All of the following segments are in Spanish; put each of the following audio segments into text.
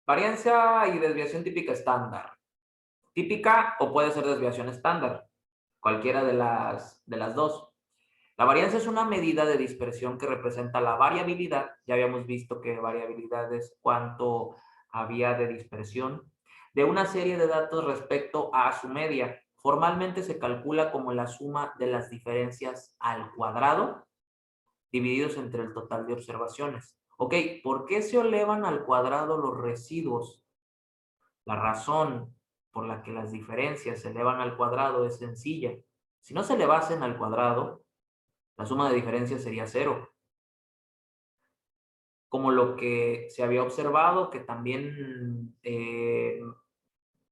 Varianza y desviación típica estándar. Típica o puede ser desviación estándar, cualquiera de las dos. La varianza es una medida de dispersión que representa la variabilidad. Ya habíamos visto que variabilidad es cuánto había de dispersión de una serie de datos respecto a su media. Formalmente se calcula como la suma de las diferencias al cuadrado divididos entre el total de observaciones. Ok, ¿por qué se elevan al cuadrado los residuos? La razón por la que las diferencias se elevan al cuadrado es sencilla. Si no se elevasen al cuadrado, la suma de diferencias sería cero. Como lo que se había observado, que también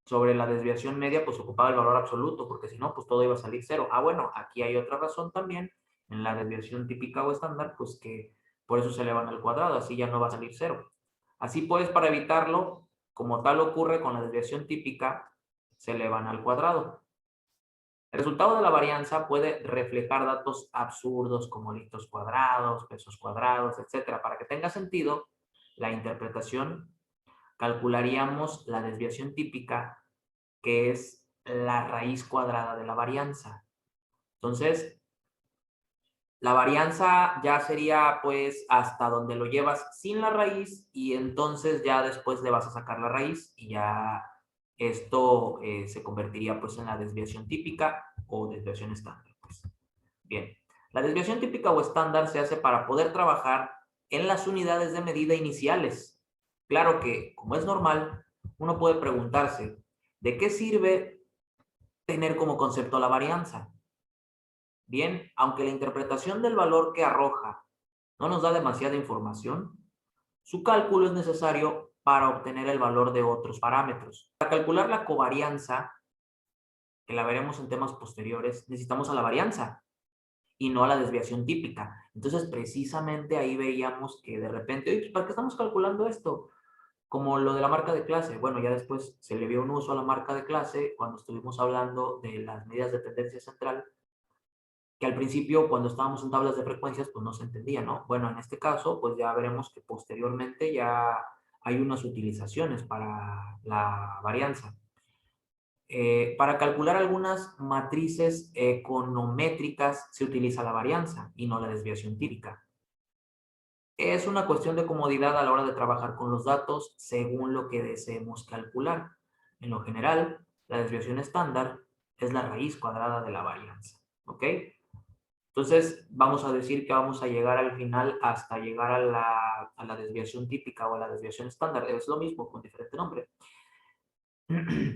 sobre la desviación media, pues ocupaba el valor absoluto, porque si no, pues todo iba a salir cero. Ah, bueno, aquí hay otra razón también, en la desviación típica o estándar, pues que por eso se elevan al cuadrado, así ya no va a salir cero. Así pues, para evitarlo, como tal ocurre con la desviación típica, se elevan al cuadrado. El resultado de la varianza puede reflejar datos absurdos como litros cuadrados, pesos cuadrados, etcétera. Para que tenga sentido la interpretación, calcularíamos la desviación típica, que es la raíz cuadrada de la varianza. Entonces, la varianza ya sería pues hasta donde lo llevas sin la raíz y entonces ya después le vas a sacar la raíz y ya esto se convertiría pues en la desviación típica o desviación estándar. Pues. Bien, la desviación típica o estándar se hace para poder trabajar en las unidades de medida iniciales. Claro que, como es normal, uno puede preguntarse, ¿de qué sirve tener como concepto la varianza? Bien, aunque la interpretación del valor que arroja no nos da demasiada información, su cálculo es necesario para obtener el valor de otros parámetros. Para calcular la covarianza, que la veremos en temas posteriores, necesitamos a la varianza y no a la desviación típica. Entonces, precisamente ahí veíamos que de repente, oye, ¿para qué estamos calculando esto? Como lo de la marca de clase. Bueno, ya después se le dio un uso a la marca de clase cuando estuvimos hablando de las medidas de tendencia central, que al principio cuando estábamos en tablas de frecuencias pues no se entendía, ¿no? Bueno, en este caso pues ya veremos que posteriormente ya hay unas utilizaciones para la varianza. Para calcular algunas matrices econométricas se utiliza la varianza y no la desviación típica. Es una cuestión de comodidad a la hora de trabajar con los datos según lo que deseemos calcular. En lo general, la desviación estándar es la raíz cuadrada de la varianza. ¿Ok? Entonces, vamos a decir que vamos a llegar al final hasta llegar a la desviación típica o a la desviación estándar. Es lo mismo con diferente nombre.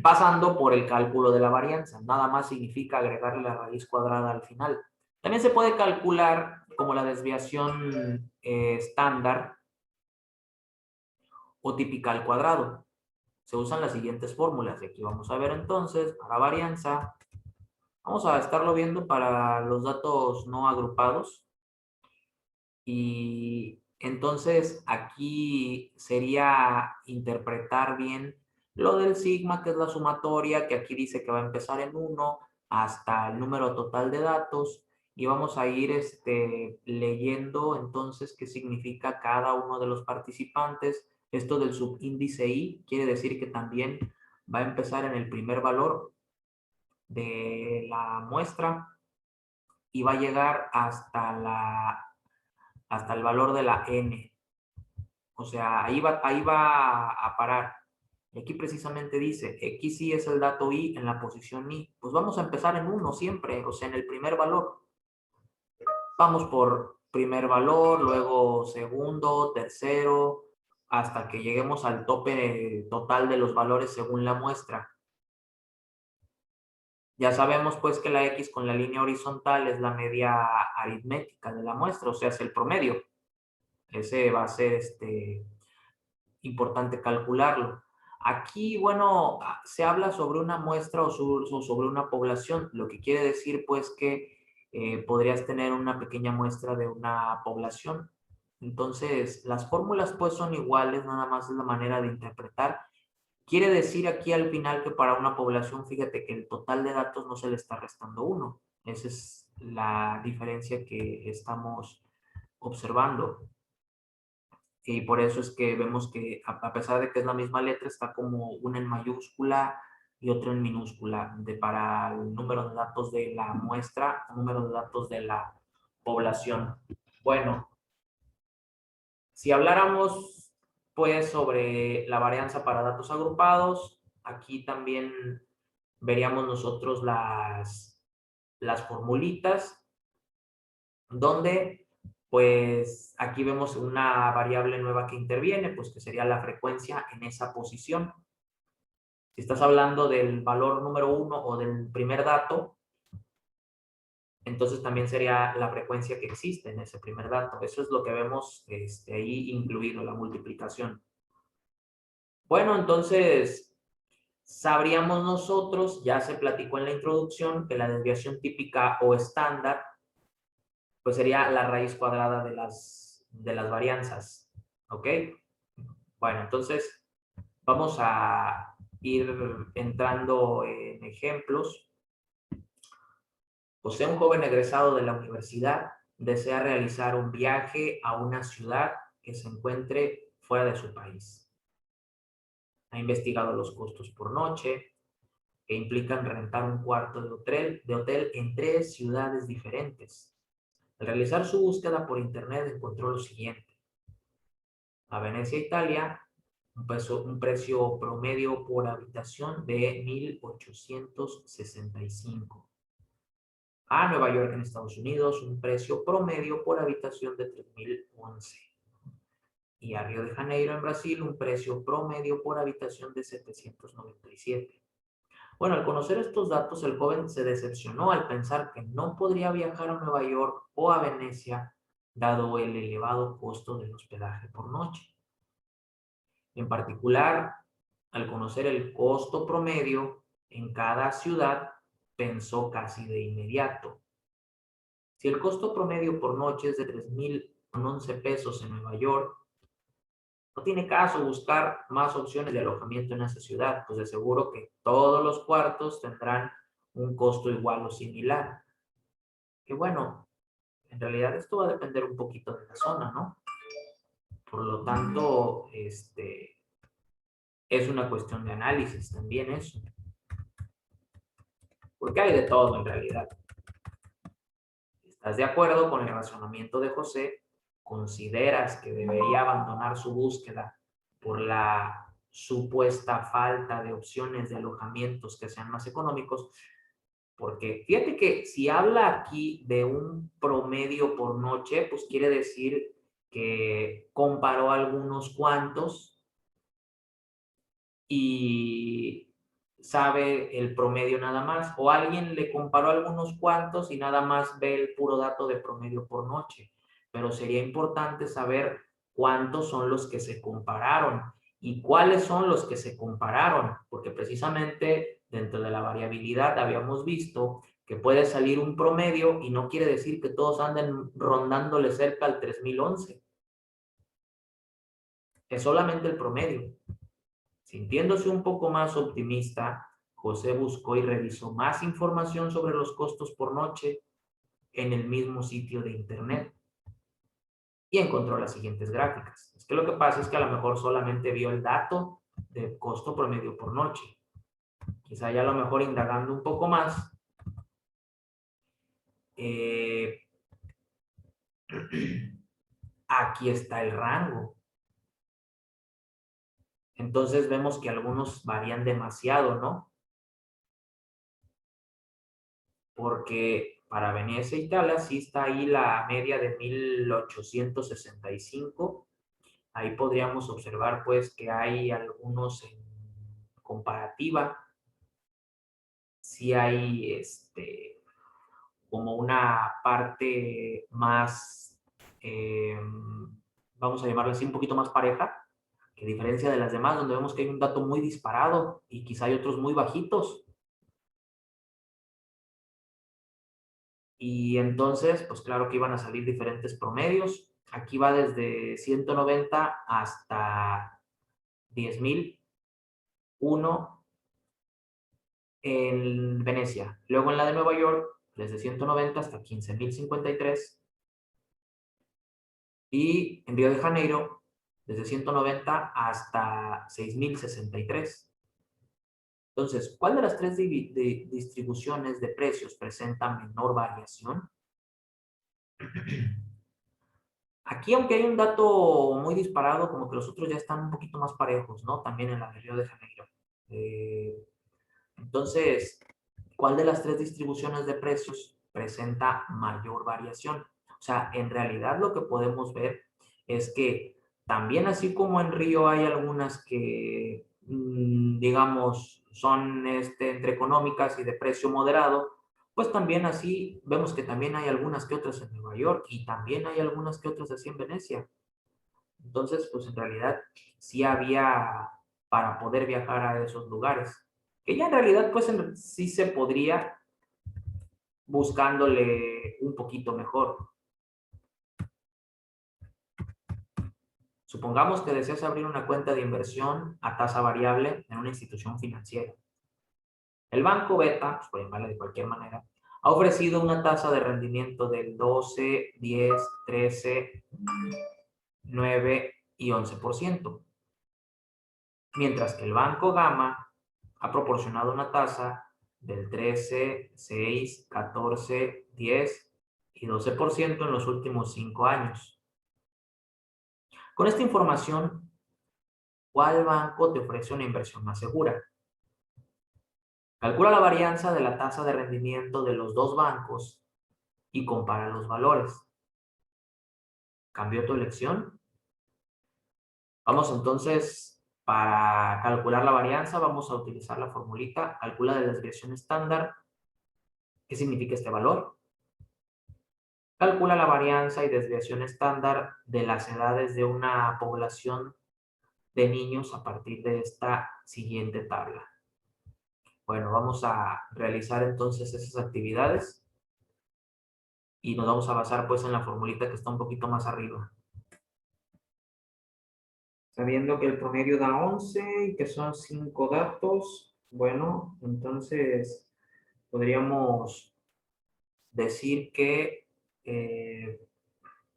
Pasando por el cálculo de la varianza. Nada más significa agregarle la raíz cuadrada al final. También se puede calcular como la desviación estándar o típica al cuadrado. Se usan las siguientes fórmulas. Y aquí vamos a ver entonces, para varianza, vamos a estarlo viendo para los datos no agrupados. Y entonces aquí sería interpretar bien lo del sigma, que es la sumatoria, que aquí dice que va a empezar en 1 hasta el número total de datos. Y vamos a ir leyendo entonces qué significa cada uno de los participantes. Esto del subíndice I quiere decir que también va a empezar en el primer valor de la muestra y va a llegar hasta el valor de la n. O sea, ahí va a parar. Y aquí precisamente dice, x y es el dato y en la posición y. Pues vamos a empezar en 1 siempre, o sea, en el primer valor. Vamos por primer valor, luego segundo, tercero, hasta que lleguemos al tope total de los valores según la muestra. Ya sabemos pues que la x con la línea horizontal es la media aritmética de la muestra, o sea, es el promedio. Ese va a ser importante calcularlo. Aquí, bueno, se habla sobre una muestra o sobre una población, lo que quiere decir pues que podrías tener una pequeña muestra de una población. Entonces, las fórmulas pues son iguales, nada más es la manera de interpretar. Quiere decir aquí al final que para una población, fíjate que el total de datos no se le está restando 1. Esa es la diferencia que estamos observando. y por eso es que vemos que a pesar de que es la misma letra, está como una en mayúscula y otra en minúscula para el número de datos de la muestra, número de datos de la población. Bueno, si habláramos pues sobre la varianza para datos agrupados, aquí también veríamos nosotros las formulitas, donde pues aquí vemos una variable nueva que interviene, pues que sería la frecuencia en esa posición. Si estás hablando del valor número 1 o del primer dato, entonces también sería la frecuencia que existe en ese primer dato. Eso es lo que vemos ahí incluido, la multiplicación. Bueno, entonces sabríamos nosotros, ya se platicó en la introducción, que la desviación típica o estándar pues sería la raíz cuadrada de las varianzas. ¿Ok? Bueno, entonces vamos a ir entrando en ejemplos. José, un joven egresado de la universidad, desea realizar un viaje a una ciudad que se encuentre fuera de su país. Ha investigado los costos por noche, que implican rentar un cuarto de hotel en 3 ciudades diferentes. Al realizar su búsqueda por internet encontró lo siguiente. A Venecia, Italia, un precio promedio por habitación de 1,865. A Nueva York, en Estados Unidos, un precio promedio por habitación de 3,011. Y a Río de Janeiro, en Brasil, un precio promedio por habitación de 797. Bueno, al conocer estos datos, el joven se decepcionó al pensar que no podría viajar a Nueva York o a Venecia, dado el elevado costo del hospedaje por noche. En particular, al conocer el costo promedio en cada ciudad, pensó casi de inmediato. Si el costo promedio por noche es de 3,011 pesos en Nueva York, no tiene caso buscar más opciones de alojamiento en esa ciudad, pues de seguro que todos los cuartos tendrán un costo igual o similar. Que bueno, en realidad esto va a depender un poquito de la zona, ¿no? Por lo tanto, es una cuestión de análisis también eso. Porque hay de todo en realidad. ¿Estás de acuerdo con el razonamiento de José? ¿Consideras que debería abandonar su búsqueda por la supuesta falta de opciones de alojamientos que sean más económicos? Porque fíjate que si habla aquí de un promedio por noche, pues quiere decir que comparó algunos cuantos y sabe el promedio nada más, o alguien le comparó algunos cuantos y nada más ve el puro dato de promedio por noche. Pero sería importante saber cuántos son los que se compararon y cuáles son los que se compararon, porque precisamente dentro de la variabilidad habíamos visto que puede salir un promedio y no quiere decir que todos anden rondándole cerca al 3,011. Es solamente el promedio. Sintiéndose un poco más optimista, José buscó y revisó más información sobre los costos por noche en el mismo sitio de internet y encontró las siguientes gráficas. Es que lo que pasa es que a lo mejor solamente vio el dato de costo promedio por noche. Quizá ya a lo mejor indagando un poco más, aquí está el rango. Entonces vemos que algunos varían demasiado, ¿no? Porque para Venecia, Italia, sí está ahí la media de 1,865. Ahí podríamos observar pues que hay algunos en comparativa, sí hay como una parte más, vamos a llamarlo así, un poquito más pareja, que a diferencia de las demás, donde vemos que hay un dato muy disparado y quizá hay otros muy bajitos. Y entonces, pues claro que iban a salir diferentes promedios. Aquí va desde 190 hasta 10,001 en Venecia. Luego en la de Nueva York, desde 190 hasta 15,053. Y en Río de Janeiro, desde 190 hasta 6063. Entonces, ¿cuál de las tres distribuciones de precios presenta menor variación? Aquí, aunque hay un dato muy disparado, como que los otros ya están un poquito más parejos, ¿no? También en la de Río de Janeiro. Entonces, ¿cuál de las tres distribuciones de precios presenta mayor variación? O sea, en realidad lo que podemos ver es que también así como en Río hay algunas que, digamos, son entre económicas y de precio moderado, pues también así vemos que también hay algunas que otras en Nueva York y también hay algunas que otras así en Venecia. Entonces, pues en realidad sí había para poder viajar a esos lugares. Que ya en realidad, pues sí se podría buscándole un poquito mejor. Supongamos que deseas abrir una cuenta de inversión a tasa variable en una institución financiera. El banco Beta, pues por llamarle de cualquier manera, ha ofrecido una tasa de rendimiento del 12, 10, 13, 9 y 11%. Mientras que el banco Gama ha proporcionado una tasa del 13, 6, 14, 10 y 12% en los últimos 5 años. Con esta información, ¿cuál banco te ofrece una inversión más segura? Calcula la varianza de la tasa de rendimiento de los dos bancos y compara los valores. ¿Cambió tu elección? Vamos entonces, para calcular la varianza, vamos a utilizar la formulita, calcula de desviación estándar. ¿Qué significa este valor? Calcula la varianza y desviación estándar de las edades de una población de niños a partir de esta siguiente tabla. Bueno, vamos a realizar entonces esas actividades y nos vamos a basar pues en la formulita que está un poquito más arriba. Sabiendo que el promedio da 11 y que son 5 datos, bueno, entonces podríamos decir que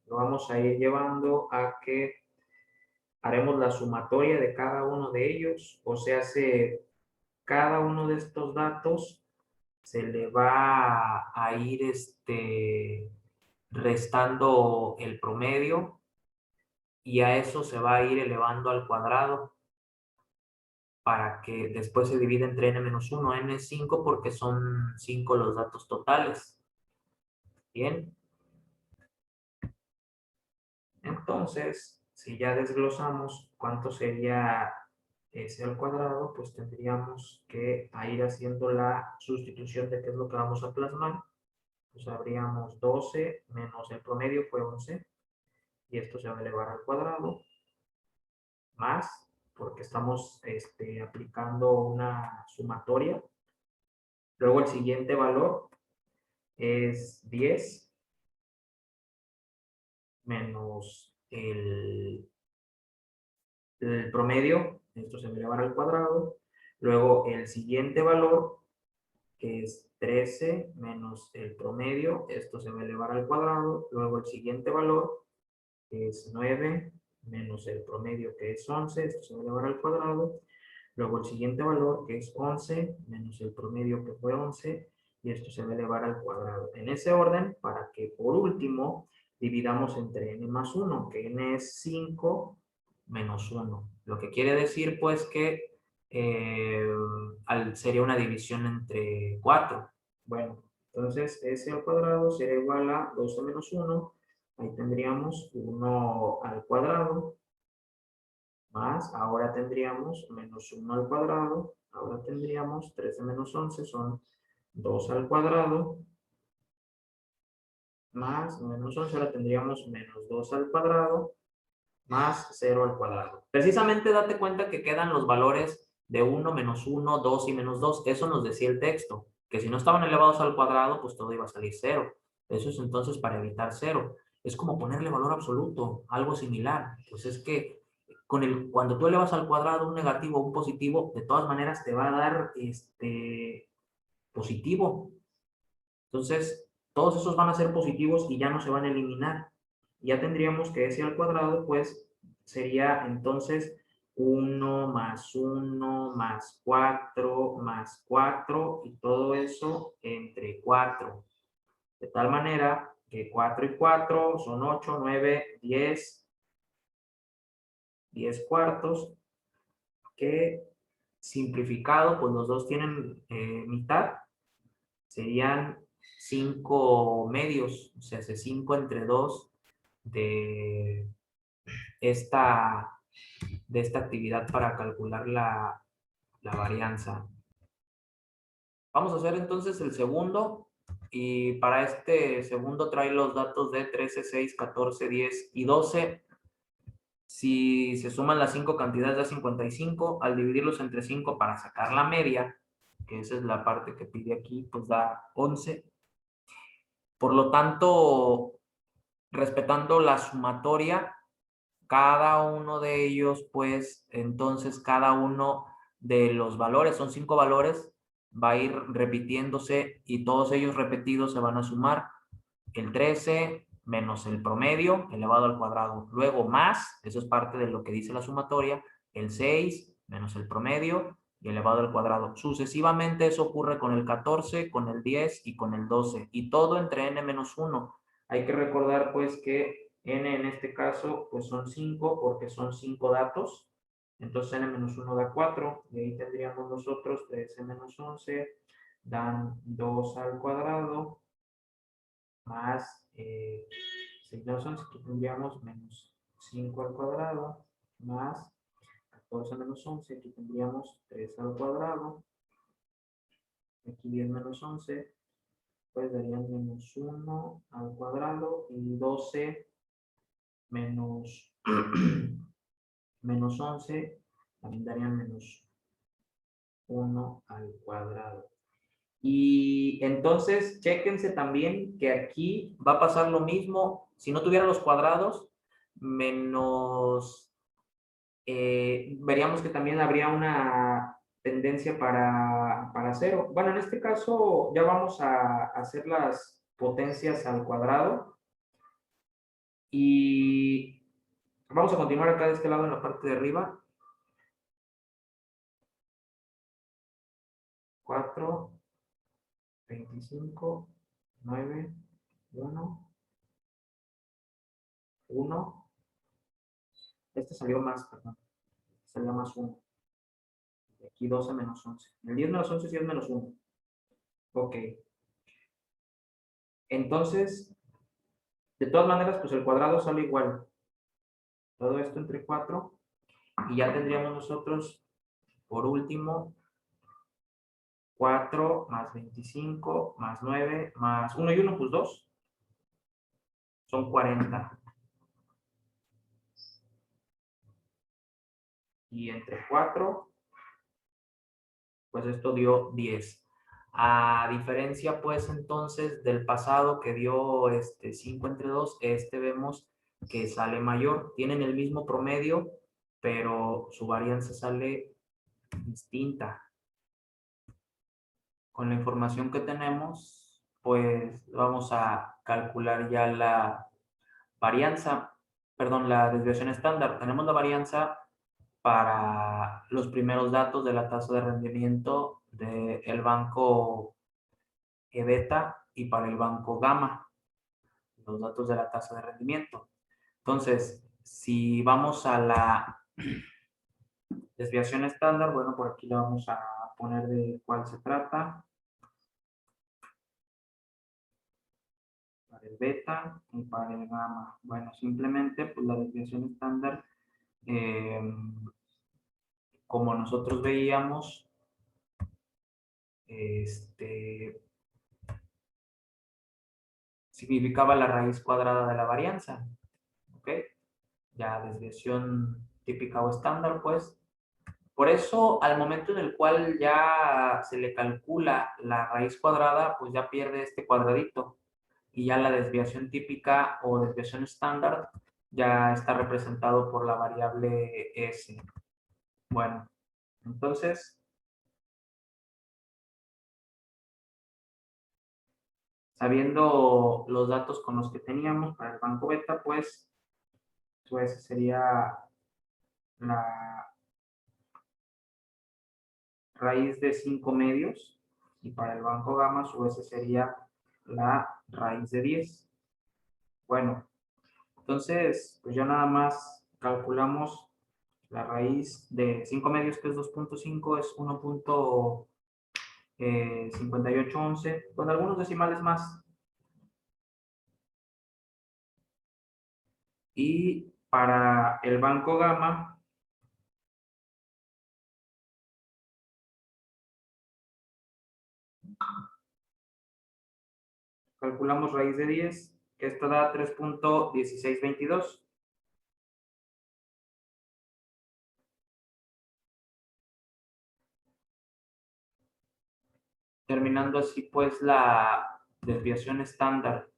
lo vamos a ir llevando a que haremos la sumatoria de cada uno de ellos, o sea, cada uno de estos datos se le va a ir restando el promedio y a eso se va a ir elevando al cuadrado para que después se divida entre n-1, n5 porque son 5 los datos totales. Bien. Entonces, si ya desglosamos cuánto sería ese al cuadrado, pues tendríamos que ir haciendo la sustitución de qué es lo que vamos a plasmar. Pues habríamos 12 menos el promedio fue 11 y esto se va a elevar al cuadrado más porque estamos aplicando una sumatoria. Luego el siguiente valor es 10 menos el promedio, esto se va a elevar al cuadrado. Luego el siguiente valor, que es 13 menos el promedio, esto se va a elevar al cuadrado. Luego el siguiente valor, que es 9 menos el promedio, que es 11, esto se va a elevar al cuadrado. Luego el siguiente valor, que es 11 menos el promedio, que fue 11, y esto se va a elevar al cuadrado. En ese orden, para que por último dividamos entre n más 1, que n es 5 menos 1. Lo que quiere decir, pues, que sería una división entre 4. Bueno, entonces s al cuadrado será igual a 12 menos 1. Ahí tendríamos 1 al cuadrado más, ahora tendríamos menos 1 al cuadrado, ahora tendríamos 13 menos 11 son 2 al cuadrado, más menos 11, ahora tendríamos menos 2 al cuadrado, más 0 al cuadrado. Precisamente date cuenta que quedan los valores de 1, menos 1, 2 y menos 2. Eso nos decía el texto, que si no estaban elevados al cuadrado, pues todo iba a salir 0. Eso es entonces para evitar 0. Es como ponerle valor absoluto, algo similar. Pues es que cuando tú elevas al cuadrado un negativo o un positivo, de todas maneras te va a dar positivo. Entonces, todos esos van a ser positivos y ya no se van a eliminar. Ya tendríamos que s al cuadrado, pues, sería entonces 1 más 1 más 4 y todo eso entre 4. De tal manera que 4 y 4 son 8, 9, 10 cuartos, que simplificado, pues los dos tienen mitad, serían 5 medios, o sea, 5 entre 2 de esta, actividad para calcular la varianza. Vamos a hacer entonces el segundo, y para este segundo trae los datos de 13, 6, 14, 10 y 12. Si se suman las 5 cantidades da 55, al dividirlos entre 5 para sacar la media, que esa es la parte que pide aquí, pues da 11. Por lo tanto, respetando la sumatoria, cada uno de ellos, pues, entonces cada uno de los valores, son 5 valores, va a ir repitiéndose y todos ellos repetidos se van a sumar. El 13 menos el promedio elevado al cuadrado. Luego más, eso es parte de lo que dice la sumatoria, el 6 menos el promedio y elevado al cuadrado. Sucesivamente eso ocurre con el 14, con el 10 y con el 12. Y todo entre n menos 1. Hay que recordar pues que n en este caso pues son 5 porque son 5 datos. Entonces n menos 1 da 4. Y ahí tendríamos nosotros 13 menos 11 dan 2 al cuadrado más 6 menos 11, aquí tendríamos menos 5 al cuadrado, más 14 menos 11, aquí tendríamos 3 al cuadrado, aquí 10 menos 11, pues darían menos 1 al cuadrado, y 12 menos, menos 11, también darían menos 1 al cuadrado. Y entonces, chéquense también que aquí va a pasar lo mismo. Si no tuviera los cuadrados, menos, veríamos que también habría una tendencia para cero. Bueno, en este caso ya vamos a hacer las potencias al cuadrado. Y vamos a continuar acá de este lado en la parte de arriba. 4, 25, 9, 1, 1. Este salió más, perdón. Salió más 1. Aquí 12 menos 11. El 10 menos 11 sí es menos 1. Ok. Entonces, de todas maneras, pues el cuadrado sale igual. Todo esto entre 4. Y ya tendríamos nosotros, por último, 4 más 25 más 9 más 1 y 1, pues 2. Son 40. Y entre 4, pues esto dio 10. A diferencia, pues, entonces, del pasado que dio 5 entre 2, vemos que sale mayor. Tienen el mismo promedio, pero su varianza sale distinta. Con la información que tenemos, pues, vamos a calcular ya la varianza, perdón, la desviación estándar. Tenemos la varianza para los primeros datos de la tasa de rendimiento del banco beta y para el banco gamma, los datos de la tasa de rendimiento. Entonces, si vamos a la desviación estándar, bueno, por aquí le vamos a poner de cuál se trata. Para el beta y para el gamma. Bueno, simplemente pues la desviación estándar, como nosotros veíamos, significaba la raíz cuadrada de la varianza. ¿Ok? Ya desviación típica o estándar, pues. Por eso, al momento en el cual ya se le calcula la raíz cuadrada, pues ya pierde este cuadradito. Y ya la desviación típica o desviación estándar ya está representado por la variable S. Bueno, entonces, sabiendo los datos con los que teníamos para el banco beta, pues sería la raíz de 5 medios y para el banco gamma su vez sería la raíz de 10. Bueno, entonces pues ya nada más calculamos la raíz de 5 medios, que es 2.5, es 1.5811, con algunos decimales más. Y para el banco gamma, calculamos raíz de 10, que esto da 3.1622. Terminando así pues la desviación estándar